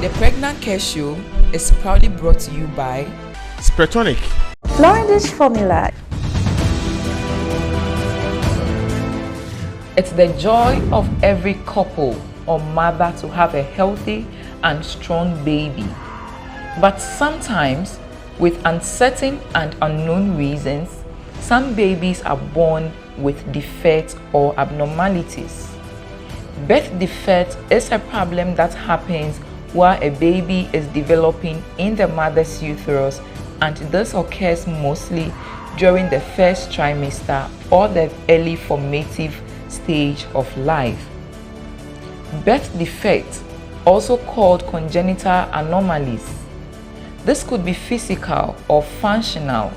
The Pregnancycare Show is proudly brought to you by Spretonic, Flourish Formula. It's the joy of every couple or mother to have a healthy and strong baby. But sometimes, with uncertain and unknown reasons, some babies are born with defects or abnormalities. Birth defect is a problem that happens while a baby is developing in the mother's uterus, and this occurs mostly during the first trimester or the early formative stage of life. Birth defects, also called congenital anomalies. This could be physical or functional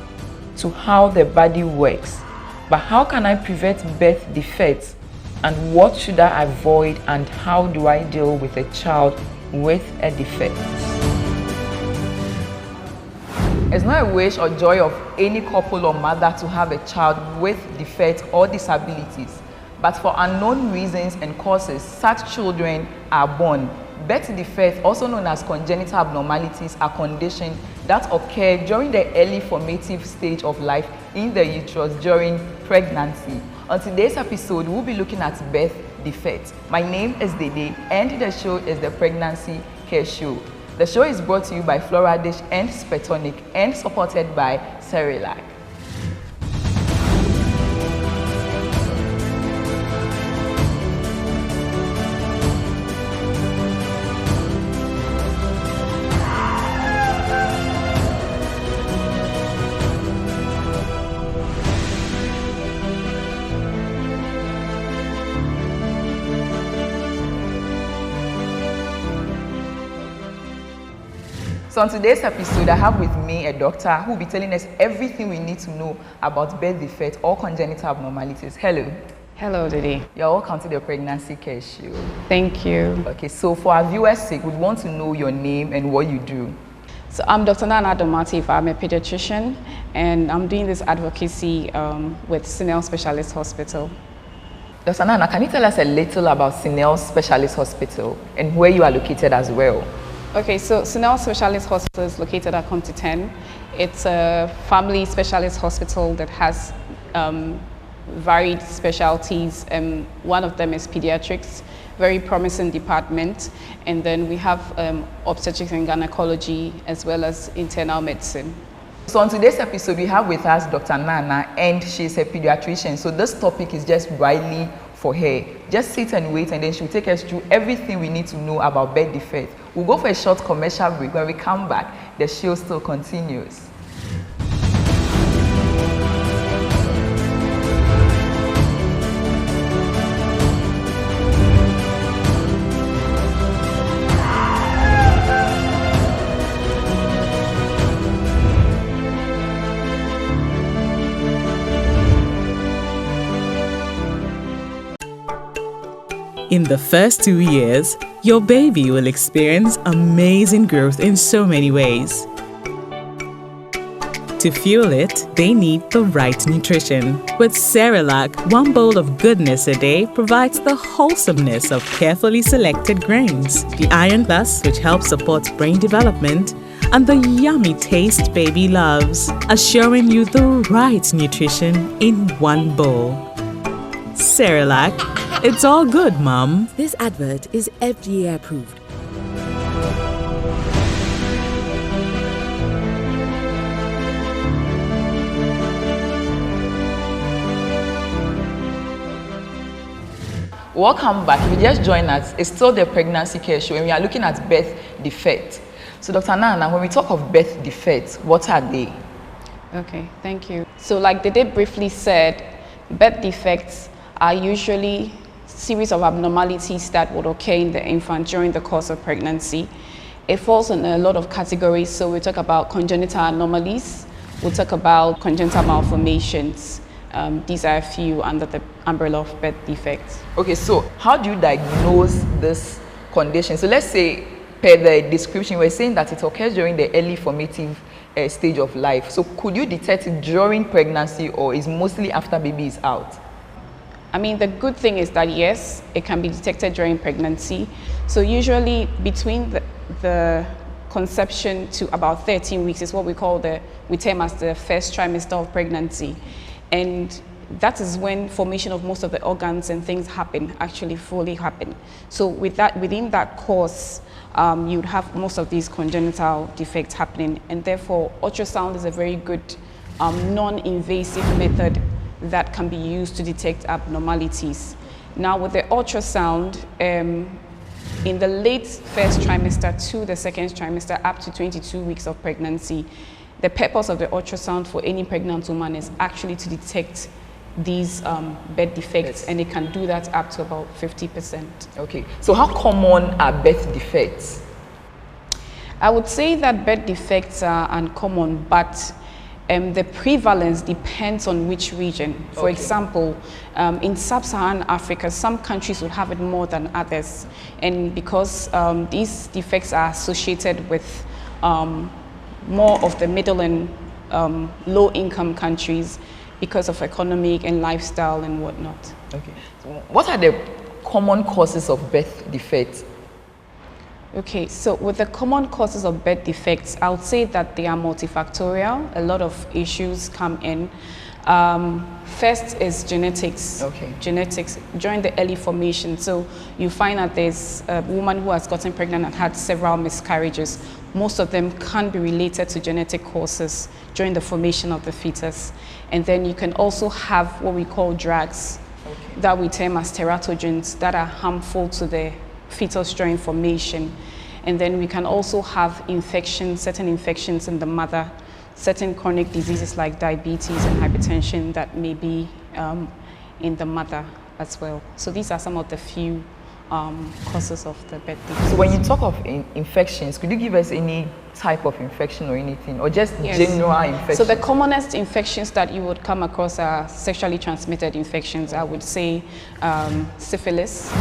to how the body works. But how can I prevent birth defects, and what should I avoid, and how do I deal with a child with a defect? It's not a wish or joy of any couple or mother to have a child with defects or disabilities, but for unknown reasons and causes, such children are born. Birth defects, also known as congenital abnormalities, are conditions that occur during the early formative stage of life in the uterus during pregnancy. On today's episode, we'll be looking at birth defects. My name is Dede, and the show is the Pregnancycare Show. The show is brought to you by Flourish and Spretonic and supported by Cerelac. So on today's episode, I have with me a doctor who will be telling us everything we need to know about birth defects or congenital abnormalities. Hello. Hello, Didi. You're welcome to the Pregnancycare Show. Thank you. Okay, so for our viewers' sake, we'd want to know your name and what you do. So I'm Dr. Nana Domatif. I'm a pediatrician, and I'm doing this advocacy with Sinel Specialist Hospital. Dr. Nana, can you tell us a little about Sinel Specialist Hospital and where you are located as well? Okay, so Sinel Specialist Hospital is located at Comte 10. It's a family specialist hospital that has varied specialties. One of them is pediatrics, very promising department. And then we have obstetrics and gynecology, as well as internal medicine. So on today's episode, we have with us Dr. Nana, and she's a pediatrician. So this topic is just widely for her. Just sit and wait, and then she'll take us through everything we need to know about birth defects. We'll go for a short commercial break. When we come back, the show still continues. In the first 2 years, your baby will experience amazing growth in so many ways. To fuel it, they need the right nutrition. With Cerelac, one bowl of goodness a day provides the wholesomeness of carefully selected grains, the Iron Plus, which helps support brain development, and the yummy taste baby loves, assuring you the right nutrition in one bowl. Cerelac, it's all good, Mom. This advert is FDA approved. Welcome back. If you just joined us, it's still the Pregnancycare Show, and we are looking at birth defects. So Dr. Nana, when we talk of birth defects, what are they? Okay, thank you. So like Dede briefly said, birth defects are usually series of abnormalities that would occur in the infant during the course of pregnancy. It falls in a lot of categories. So we talk about congenital anomalies, we'll talk about congenital malformations. These are a few under the umbrella of birth defects. Okay, so how do you diagnose this condition? So let's say, per the description, we're saying that it occurs during the early formative stage of life. So could you detect it during pregnancy, or is mostly after baby is out? I mean, the good thing is that yes, it can be detected during pregnancy. So usually between the conception to about 13 weeks is what we term as the first trimester of pregnancy. And that is when formation of most of the organs and things actually fully happen. So within that course, you'd have most of these congenital defects happening, and therefore ultrasound is a very good non-invasive method that can be used to detect abnormalities. Now with the ultrasound, in the late first trimester to the second trimester up to 22 weeks of pregnancy, the purpose of the ultrasound for any pregnant woman is actually to detect these birth defects, and it can do that up to about 50%. Okay, so how common are birth defects? I would say that birth defects are uncommon, but the prevalence depends on which region. For example, in sub-Saharan Africa, some countries would have it more than others, and because these defects are associated with more of the middle and low-income countries, because of economic and lifestyle and whatnot. Okay. So what are the common causes of birth defects? Okay, so with the common causes of birth defects, I would say that they are multifactorial. A lot of issues come in. First is genetics. Okay. Genetics during the early formation. So you find that there's a woman who has gotten pregnant and had several miscarriages. Most of them can be related to genetic causes during the formation of the fetus. And then you can also have what we call drugs that we term as teratogens that are harmful to the fetus during formation. And then we can also have infections, certain infections in the mother, certain chronic diseases like diabetes and hypertension that may be in the mother as well. So these are some of the few causes of the birth defects. So when you talk of infections, could you give us any type of infection or anything, or just general infections? So the commonest infections that you would come across are sexually transmitted infections. I would say syphilis,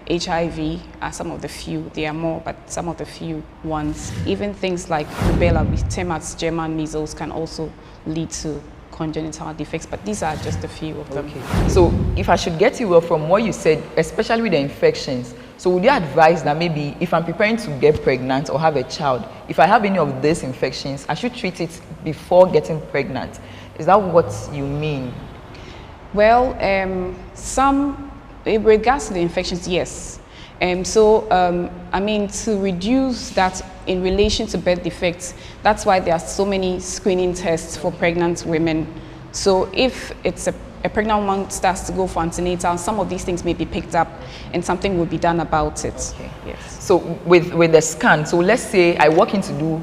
HIV are some of the few. There are more, but some of the few ones. Even things like rubella, we term as German measles, can also lead to congenital defects, but these are just a few of them. Okay. So if I should get you well from what you said, especially with the infections, so would you advise that maybe if I'm preparing to get pregnant or have a child, if I have any of these infections, I should treat it before getting pregnant? Is that what you mean? Well, in regards to the infections, yes. I mean, to reduce that in relation to birth defects, that's why there are so many screening tests for pregnant women. So if it's a pregnant woman starts to go for antenatal, some of these things may be picked up and something will be done about it. Okay. Yes. So with the scan, so let's say I walk in to do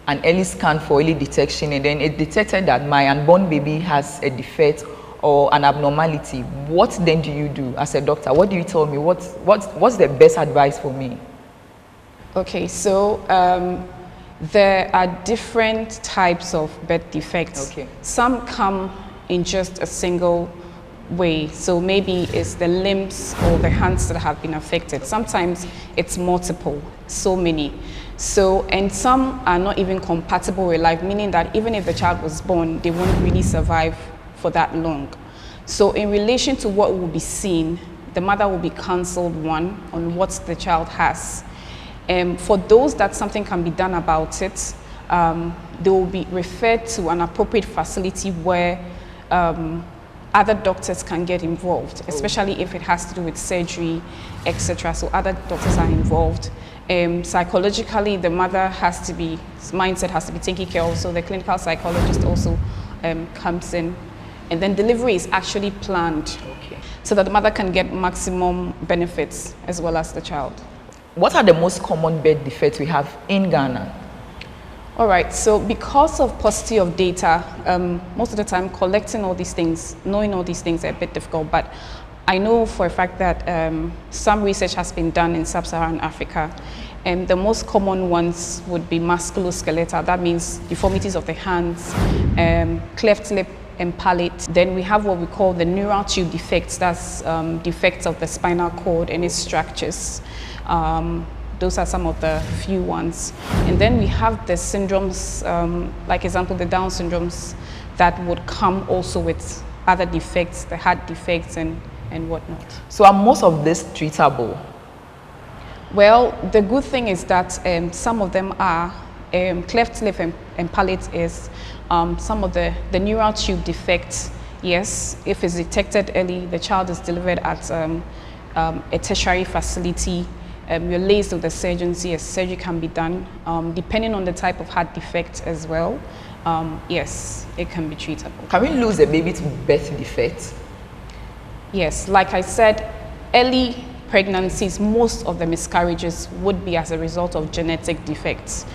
an early scan for early detection, and then it detected that my unborn baby has a defect or an abnormality. What then do you do as a doctor? What do you tell me? What's the best advice for me? Okay, so there are different types of birth defects. Okay. Some come in just a single way. So maybe it's the limbs or the hands that have been affected. Sometimes it's multiple, so many. So, and some are not even compatible with life, meaning that even if the child was born, they won't really survive for that long. So in relation to what will be seen, the mother will be counseled on what the child has. For those that something can be done about it, they will be referred to an appropriate facility where other doctors can get involved, especially if it has to do with surgery, etc. So other doctors are involved. Psychologically, the mindset has to be taken care of, so the clinical psychologist also comes in. And then delivery is actually planned, so that the mother can get maximum benefits as well as the child. What are the most common birth defects we have in Ghana? All right, so because of paucity of data, most of the time collecting all these things, knowing all these things are a bit difficult, but I know for a fact that some research has been done in sub-Saharan Africa, and the most common ones would be musculoskeletal. That means deformities of the hands, cleft lip and palate. Then we have what we call the neural tube defects. That's defects of the spinal cord and its structures. Those are some of the few ones. And then we have the syndromes, like example, the Down syndromes that would come also with other defects, the heart defects and whatnot. So are most of this treatable? Well, the good thing is that some of them are cleft lip and palate is some of the neural tube defects. Yes, if it's detected early, the child is delivered at a tertiary facility. You're liaised with the surgeon, see a surgery can be done. Depending on the type of heart defect as well, yes, it can be treatable. Can we lose a baby to birth defect? Yes, like I said, early pregnancies, most of the miscarriages would be as a result of genetic defects.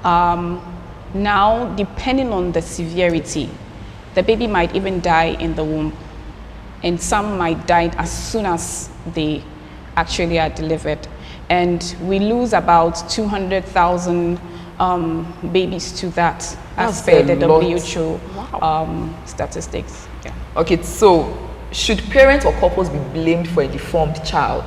Now, depending on the severity, the baby might even die in the womb, and some might die as soon as they actually are delivered. And we lose about 200,000 babies to that, as per the WHO statistics. Yeah. Okay, so should parents or couples be blamed for a deformed child?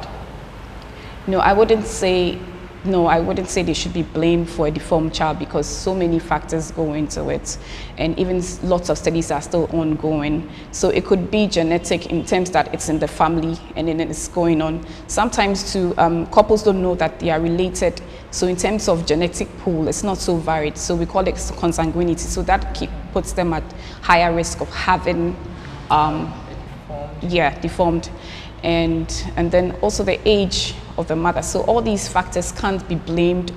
No, I wouldn't say they should be blamed for a deformed child, because so many factors go into it, and even lots of studies are still ongoing. So it could be genetic in terms that it's in the family and then it's going on. Sometimes too, couples don't know that they are related. So in terms of genetic pool, it's not so varied. So we call it consanguinity. So that puts them at higher risk of having deformed. And then also the age of the mother. So all these factors can't be blamed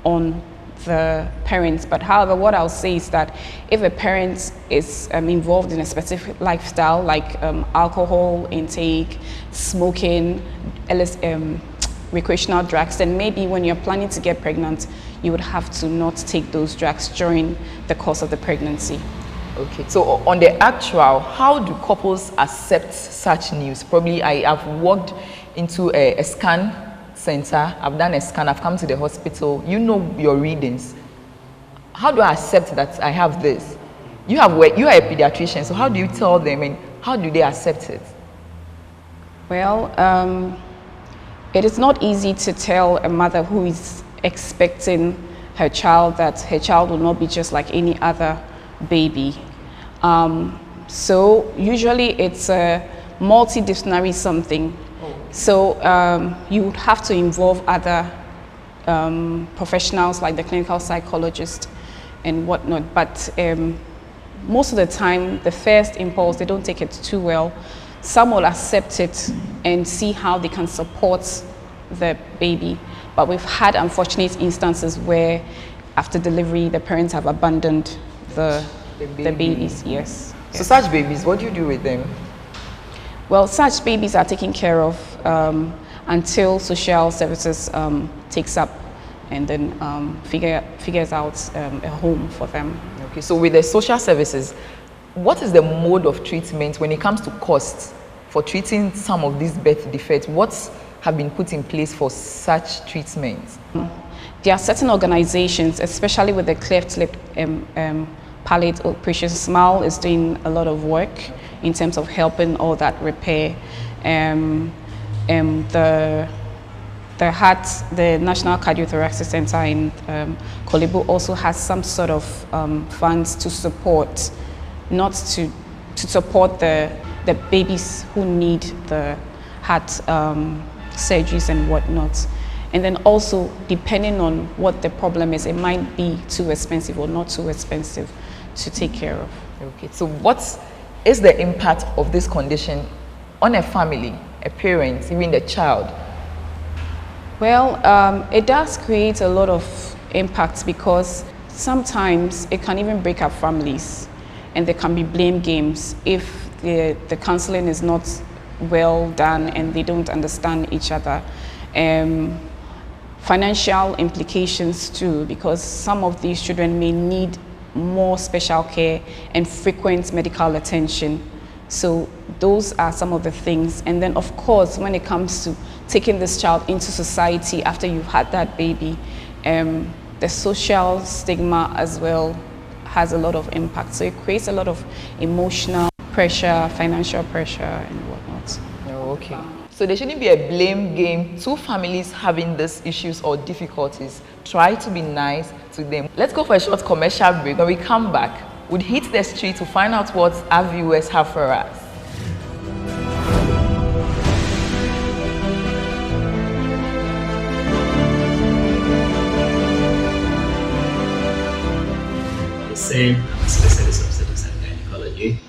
on the parents. But however, what I'll say is that if a parent is involved in a specific lifestyle, like alcohol intake, smoking, recreational drugs, then maybe when you're planning to get pregnant, you would have to not take those drugs during the course of the pregnancy. Okay, so on the actual, how do couples accept such news? Probably I have walked into a scan center, I've done a scan, I've come to the hospital, you know your readings. How do I accept that I have this? You are a pediatrician, so how do you tell them and how do they accept it? Well, it is not easy to tell a mother who is expecting her child that her child will not be just like any other baby. So usually it's a multidisciplinary something. So you would have to involve other professionals like the clinical psychologist and whatnot. But most of the time, the first impulse, they don't take it too well. Some will accept it and see how they can support the baby. But we've had unfortunate instances where after delivery, the parents have abandoned the babies, yes. So such babies, what do you do with them? Well, such babies are taken care of until social services takes up and then figures out a home for them. Okay, so with the social services, what is the mode of treatment when it comes to costs for treating some of these birth defects? What have been put in place for such treatments? There are certain organizations, especially with the cleft lip palate operation. Smile is doing a lot of work in terms of helping all that repair. The heart, the National Cardiothoracic Center in Kolebu also has some sort of funds to support, not to support the babies who need the heart surgeries and whatnot. And then also, depending on what the problem is, it might be too expensive or not too expensive to take care of. Okay, so what is the impact of this condition on a family, a parent, even the child? Well, it does create a lot of impacts because sometimes it can even break up families, and there can be blame games if the counseling is not well done and they don't understand each other. Financial implications too, because some of these children may need more special care and frequent medical attention. So those are some of the things. And then of course, when it comes to taking this child into society after you've had that baby, the social stigma as well has a lot of impact. So it creates a lot of emotional pressure, financial pressure and whatnot. Oh, okay. So there shouldn't be a blame game. Two families having these issues or difficulties, try to be nice to them. Let's go for a short commercial break. When we come back, we'll hit the street to find out what our viewers have for us. Johnson. I'm a specialist of obstetrics and gynecology.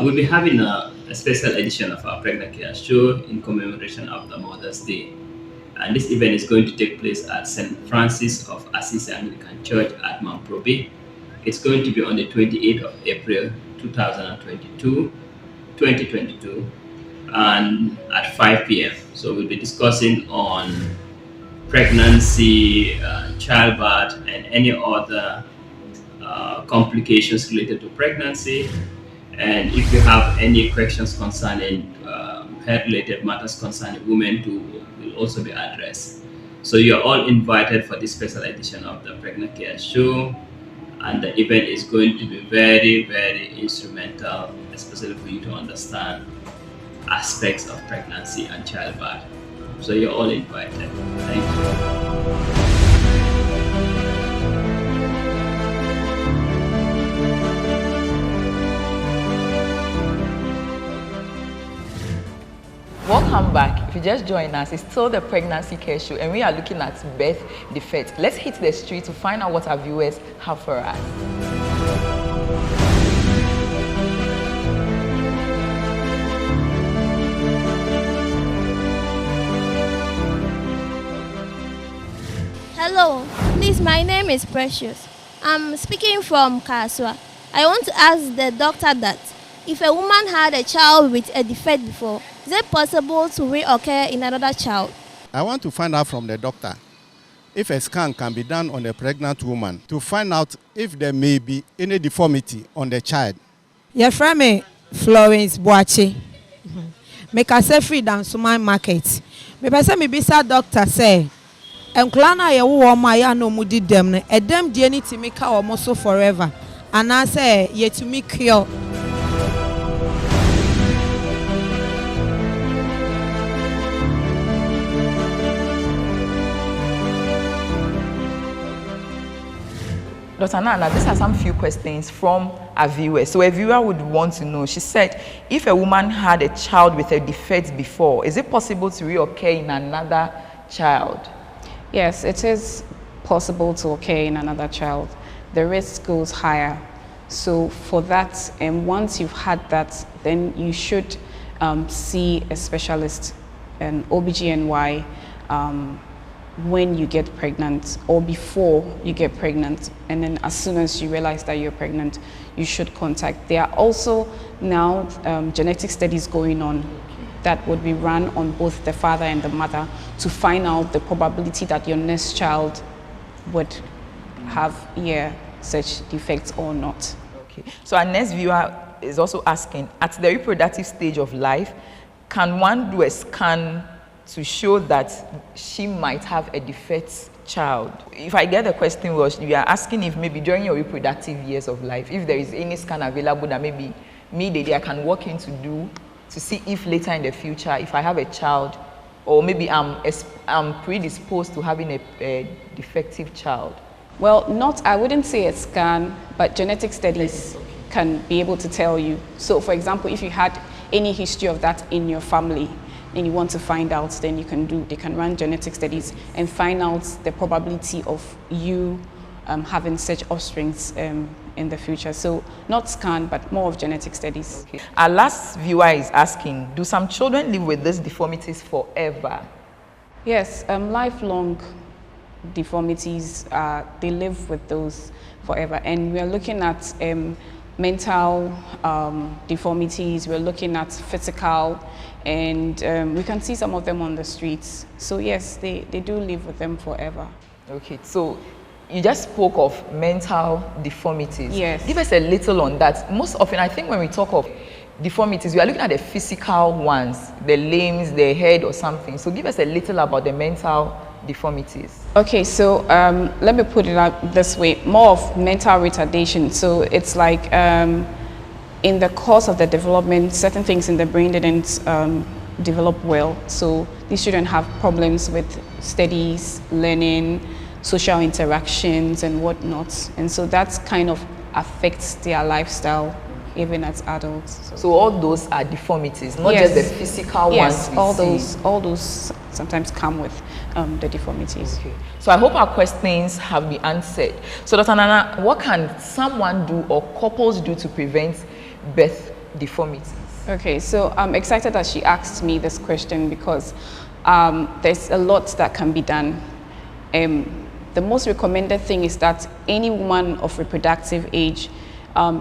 We'll be having a special edition of our Pregnancycare show in commemoration of the Mother's Day. And this event is going to take place at St. Francis of Assisi Anglican Church at Mount Proby. It's going to be on the 28th of April 2022, and at 5 p.m. So we'll be discussing on pregnancy, childbirth, and any other complications related to pregnancy. And if you have any questions concerning health-related matters concerning women too, will also be addressed. So you're all invited for this special edition of the Pregnancycare show, and the event is going to be very, very instrumental, especially for you to understand aspects of pregnancy and childbirth. So you're all invited. Thank you. Welcome back. If you just joined us, it's still the Pregnancycare show, and we are looking at birth defects. Let's hit the street to find out what our viewers have for us. Hello, please, my name is Precious. I'm speaking from Kaswa. I want to ask the doctor that if a woman had a child with a defect before, is it possible to reoccur in another child? I want to find out from the doctor if a scan can be done on a pregnant woman to find out if there may be any deformity on the child. Your friend me Florence Boache. Make us say free down to my market. Me person me bisa doctor say nkla na ye wo ma ya no mudi dem ne edem die ni ti make o so forever and I say ye to me cure. Dr. Nana, these are some few questions from a viewer. So a viewer would want to know, she said, if a woman had a child with a defect before, is it possible to reoccur in another child? Yes, it is possible to occur in another child. The risk goes higher. So for that, and once you've had that, then you should see a specialist, an OBGYN, when you get pregnant or before you get pregnant, and then as soon as you realize that you're pregnant, you should contact. There are also now genetic studies going on that would be run on both the father and the mother to find out the probability that your next child would have such defects or not. Okay. So our next viewer is also asking, at the reproductive stage of life, can one do a scan to show that she might have a defect child? If I get the question, was you are asking if maybe during your reproductive years of life, if there is any scan available that maybe I can walk in to do to see if later in the future, if I have a child, or maybe I'm predisposed to having a defective child. Well, I wouldn't say a scan, but genetic studies can be able to tell you. So for example, if you had any history of that in your family, and you want to find out, then they can run genetic studies and find out the probability of you having such offsprings in the future. So not scan, but more of genetic studies. Okay. Our last viewer is asking, do some children live with these deformities forever? Yes, lifelong deformities, they live with those forever. And we are looking at mental deformities, we're looking at physical, and we can see some of them on the streets. So yes, they do live with them forever. Okay, so you just spoke of mental deformities. Yes. Give us a little on that. Most often, I think when we talk of deformities, we are looking at the physical ones, the limbs, the head or something. So give us a little about the mental deformities. Okay, so let me put it out this way, more of mental retardation. So it's like in the course of the development, certain things in the brain didn't develop well. So these children have problems with studies, learning, social interactions and whatnot. And so that kind of affects their lifestyle. even as adults. So all those are deformities, not just the physical yes, ones we all those sometimes come with the deformities. Okay. So I hope our questions have been answered. So Dr. Nana, what can someone do or couples do to prevent birth deformities? Okay, so I'm excited that she asked me this question because there's a lot that can be done. The most recommended thing is that any woman of reproductive age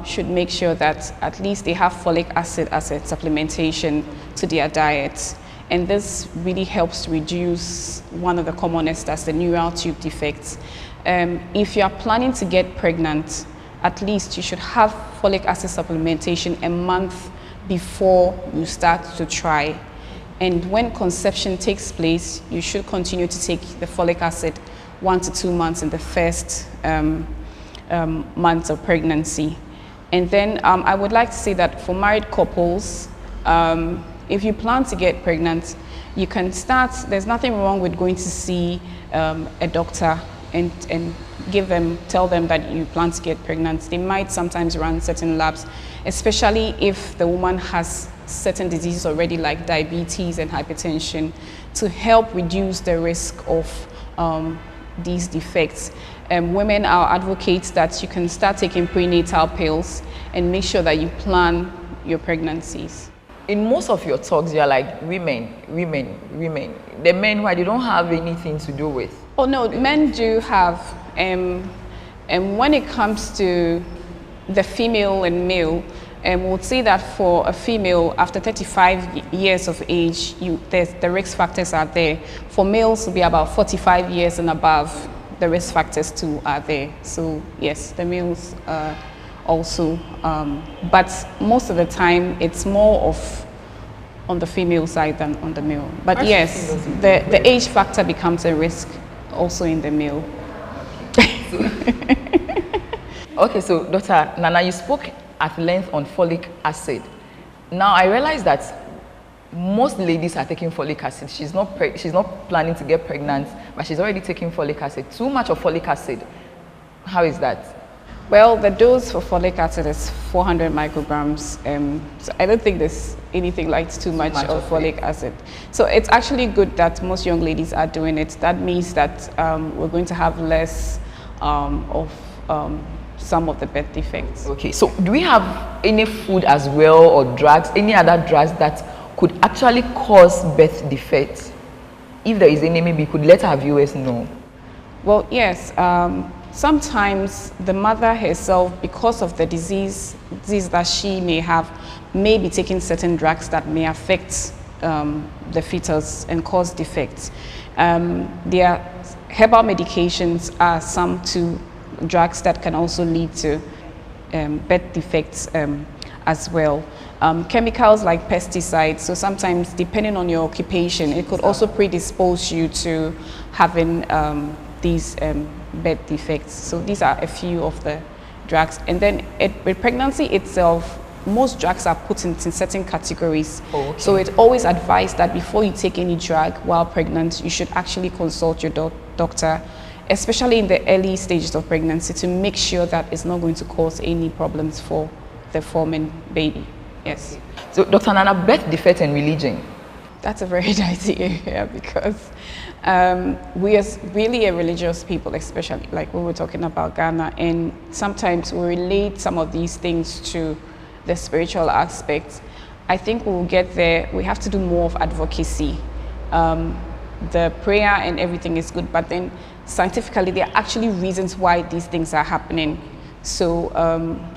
should make sure that at least they have folic acid as a supplementation to their diet. And this really helps to reduce one of the commonest, that's the neural tube defects. If you are planning to get pregnant, at least you should have folic acid supplementation a month before you start to try. And when conception takes place, you should continue to take the folic acid 1 to 2 months in the first months of pregnancy. And then I would like to say that for married couples, if you plan to get pregnant, you can start, there's nothing wrong with going to see a doctor and tell them that you plan to get pregnant. They might sometimes run certain labs, especially if the woman has certain diseases already like diabetes and hypertension, to help reduce the risk of these defects. Women are advocates that you can start taking prenatal pills and make sure that you plan your pregnancies. In most of your talks, you're like women. The men, why they don't have anything to do with? Oh no, men do have, and when it comes to the female and male, we'll say that for a female, after 35 years of age, the risk factors are there. For males, will be about 45 years and above, the risk factors too are there. So yes, the males also, but most of the time, it's more of on the female side than on the male. But yes, the age factor becomes a risk also in the male. Okay, so Dr. Nana, you spoke at length on folic acid. Now I realize that most ladies are taking folic acid. She's not planning to get pregnant, but she's already taking folic acid. Too much of folic acid. How is that? Well, the dose for folic acid is 400 micrograms. So I don't think there's anything like too much of folic acid. So it's actually good that most young ladies are doing it. That means that we're going to have less of some of the birth defects. Okay, so do we have any food as well, or drugs, any other drugs that could actually cause birth defects? If there is any, maybe you could let our viewers know. Well, yes. Sometimes the mother herself, because of the disease that she may have, may be taking certain drugs that may affect the fetus and cause defects. Their herbal medications are some two drugs that can also lead to birth defects as well. Chemicals like pesticides, so sometimes depending on your occupation, it could also predispose you to having these birth defects. So these are a few of the drugs. And then with pregnancy itself, most drugs are put into certain categories. Oh, okay. So it's always advised that before you take any drug while pregnant, you should actually consult your doctor, especially in the early stages of pregnancy, to make sure that it's not going to cause any problems for the forming baby. Yes. So Dr. Nana, birth defect and religion. That's a very dicey area because we are really a religious people, especially like when we're talking about Ghana, and sometimes we relate some of these things to the spiritual aspects. I think we'll get there. We have to do more of advocacy. The prayer and everything is good, but then scientifically there are actually reasons why these things are happening. So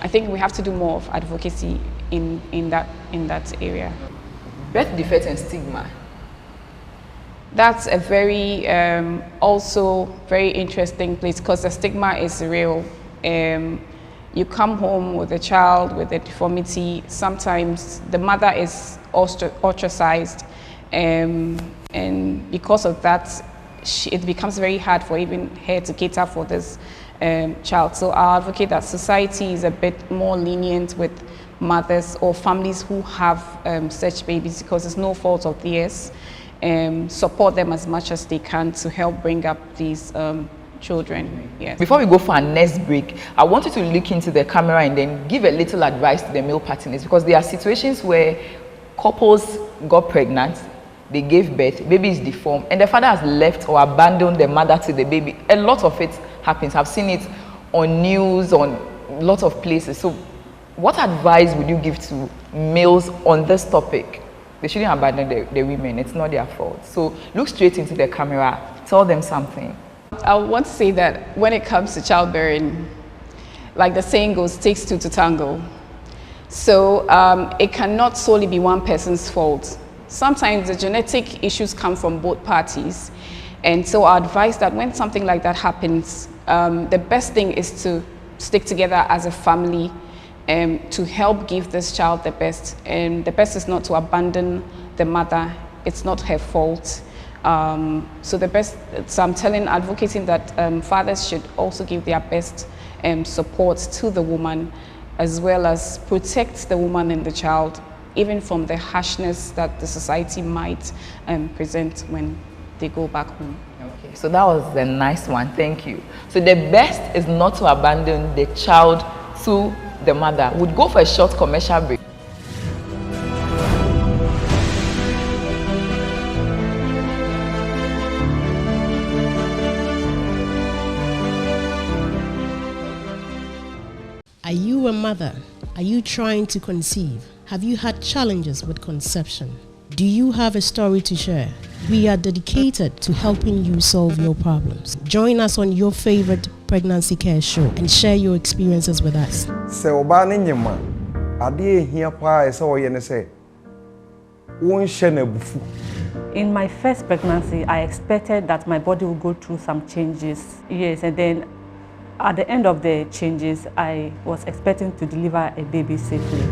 I think we have to do more of advocacy in that area. Birth defect and stigma. That's a very also very interesting place because the stigma is real. You come home with a child with a deformity. Sometimes the mother is ostracized, and because of that, it becomes very hard for even her to cater for this child. So I advocate that society is a bit more lenient with mothers or families who have such babies because it's no fault of theirs. Support them as much as they can to help bring up these children. Yes. Before we go for our next break, I want you to look into the camera and then give a little advice to the male partners, because there are situations where couples got pregnant, they gave birth, baby is deformed, and the father has left or abandoned the mother to the baby. A lot of it happens. I've seen it on news, on lots of places. So what advice would you give to males on this topic? They shouldn't abandon the women. It's not their fault. So look straight into the camera. Tell them something. I want to say that when it comes to childbearing, like the saying goes, takes two to tango. So it cannot solely be one person's fault. Sometimes the genetic issues come from both parties. And so I advise that when something like that happens, the best thing is to stick together as a family to help give this child the best. And the best is not to abandon the mother. It's not her fault. So the best, so I'm advocating that fathers should also give their best support to the woman, as well as protect the woman and the child, even from the harshness that the society might present when they go back home. Okay, so that was a nice one. Thank you. So the best is not to abandon the child to the mother. We'll go for a short commercial break. Are you a mother? Are you trying to conceive? Have you had challenges with conception? Do you have a story to share? We are dedicated to helping you solve your problems. Join us on your favorite Pregnancy Care show and share your experiences with us. In my first pregnancy, I expected that my body would go through some changes. Yes, and then at the end of the changes, I was expecting to deliver a baby safely.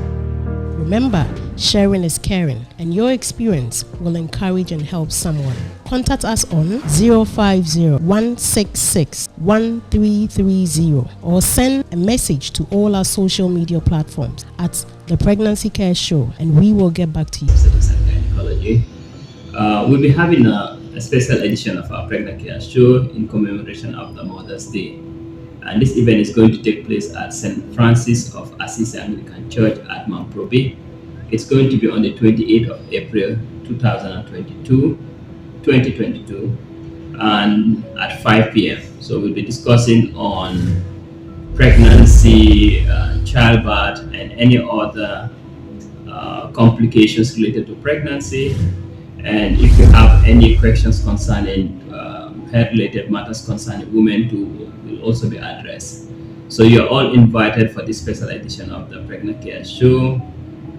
Remember, sharing is caring, and your experience will encourage and help someone. Contact us on 050-166-1330 or send a message to all our social media platforms at The Pregnancy Care Show, and we will get back to you. We'll be having a special edition of our Pregnancycare show in commemoration of the Mother's Day. And this event is going to take place at St. Francis of Assisi Anglican Church at Mount Probe. It's going to be on the 28th of April 2022, and at 5 p.m. So we'll be discussing on pregnancy, childbirth, and any other complications related to pregnancy. And if you have any questions concerning health-related matters concerning women too, will also be addressed. So you're all invited for this special edition of the Pregnancycare show,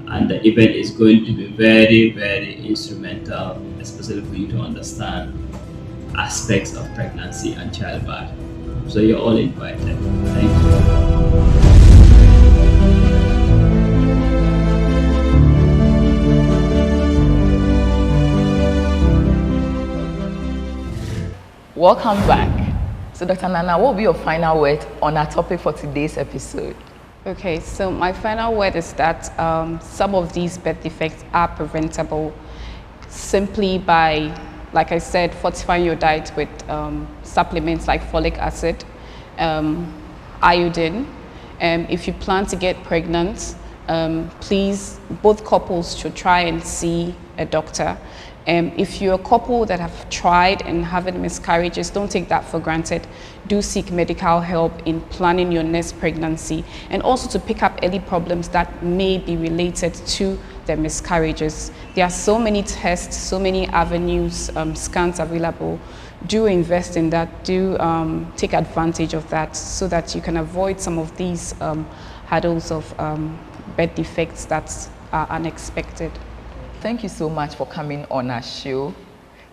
and the event is going to be very, very instrumental, especially for you to understand aspects of pregnancy and childbirth. So you're all invited. Thank you. Welcome back. So Dr. Nana, what will be your final word on our topic for today's episode? Okay, so my final word is that some of these birth defects are preventable simply by, like I said, fortifying your diet with supplements like folic acid, iodine. If you plan to get pregnant, please, both couples should try and see a doctor. If you're a couple that have tried and haven't miscarriages, don't take that for granted. Do seek medical help in planning your next pregnancy, and also to pick up early problems that may be related to the miscarriages. There are so many tests, so many avenues, scans available. Do invest in that. Do take advantage of that so that you can avoid some of these hurdles of birth defects that are unexpected. Thank you so much for coming on our show.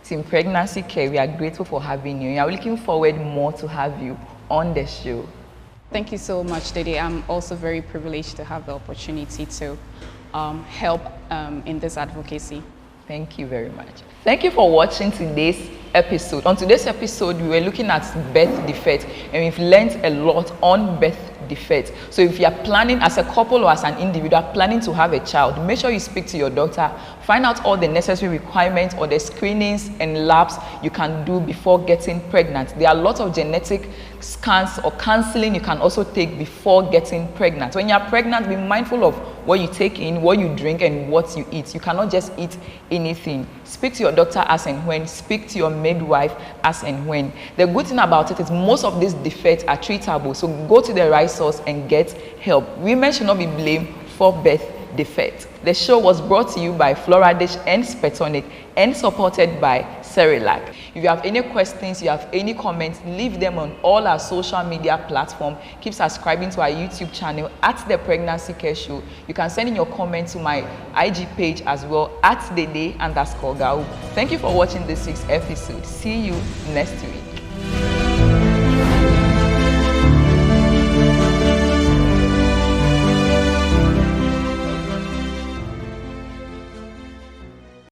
Team Pregnancycare, we are grateful for having you. We are looking forward more to have you on the show. Thank you so much, Dede. I'm also very privileged to have the opportunity to help in this advocacy. Thank you very much. Thank you for watching today's episode. On today's episode, we were looking at birth defect, and we've learned a lot on birth defect. So if you are planning as a couple or as an individual planning to have a child, make sure you speak to your doctor, find out all the necessary requirements or the screenings and labs you can do before getting pregnant. There are lots of genetic scans or counseling you can also take before getting pregnant. When you are pregnant, be mindful of what you take in, what you drink, and what you eat. You cannot just eat anything. Speak to your doctor as and when, speak to your midwife as and when. The good thing about it is most of these defects are treatable, so go to the right source and get help. Women should not be blamed for birth defect. The show was brought to you by Floradish and Spetonic and supported by Cerelac. If you have any questions, you have any comments, leave them on all our social media platforms. Keep subscribing to our YouTube channel at The Pregnancycare Show. You can send in your comments to my IG page as well at @dede_gau. Thank you for watching this week's episode. See you next week.